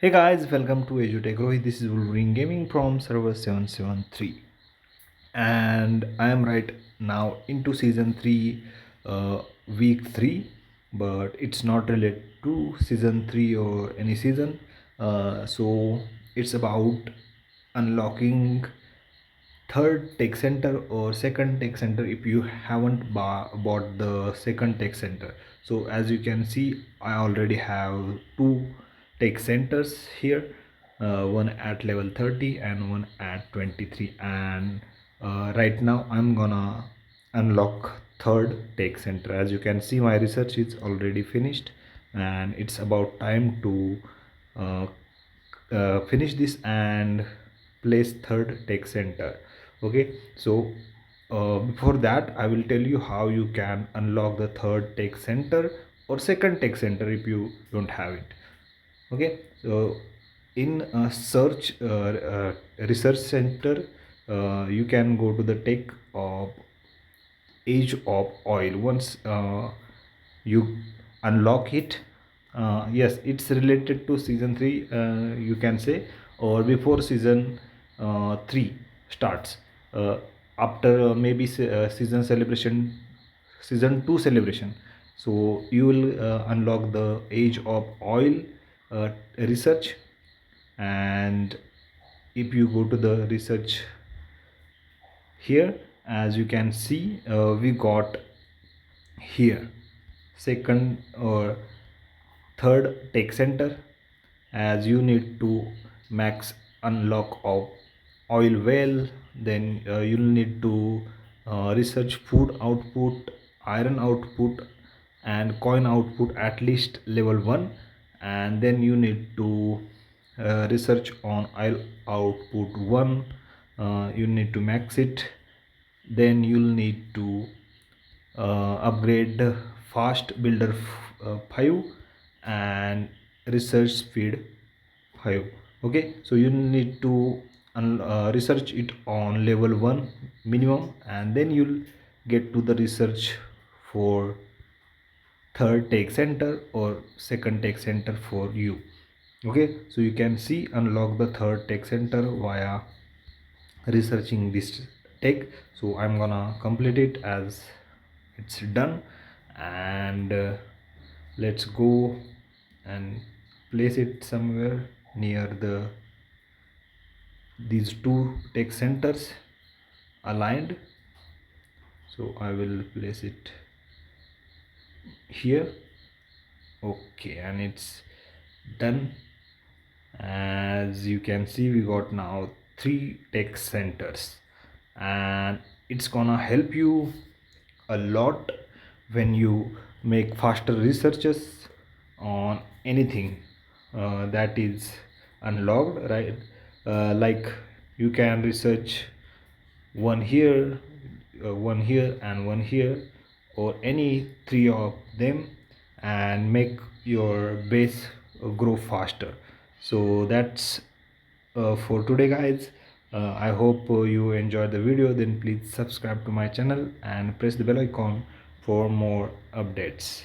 Hey guys, welcome to 𝗢𝗳𝗬𝗏. This is Wolverine Gaming from server 773, and I am right now into season 3, week 3, but it's not related to season 3 or any season. So it's about unlocking third tech center or second tech center if you haven't bought the second tech center. So as you can see, I already have two tech centers here, one at level 30 and one at 23, and right now I'm gonna unlock third tech center. As you can see, my research is already finished and it's about time to uh, finish this and place third tech center. Okay, so before that I will tell you how you can unlock the third tech center or second tech center if you don't have it. Okay, so in search research center, you can go to the tech of age of oil. Once you unlock it, yes, it's related to season 3, you can say, or before season 3 starts, after maybe season celebration, season 2 celebration. So you will unlock the age of oil research, and if you go to the research here, as you can see, we got here second or third tech center, as you need to max unlock of oil well. Then you'll need to research food output, iron output and coin output at least level 1, and then you need to research on oil output 1. You need to max it. Then you'll need to upgrade fast builder 5 and research speed 5. Okay, so you need to research it on level 1 minimum, and then you'll get to the research for third tech center or second tech center for you. Okay, so you can see unlock the third tech center via researching this tech. So I'm gonna complete it as it's done, and let's go and place it somewhere near these two tech centers aligned. So I will place it here. Okay, and it's done. As you can see, we got now 3 tech centers, and it's gonna help you a lot when you make faster researches on anything that is unlocked, right? Like you can research one here, one here and one here, or any 3 of them, and make your base grow faster. So that's for today guys. I hope you enjoyed the video. Then please subscribe to my channel and press the bell icon for more updates.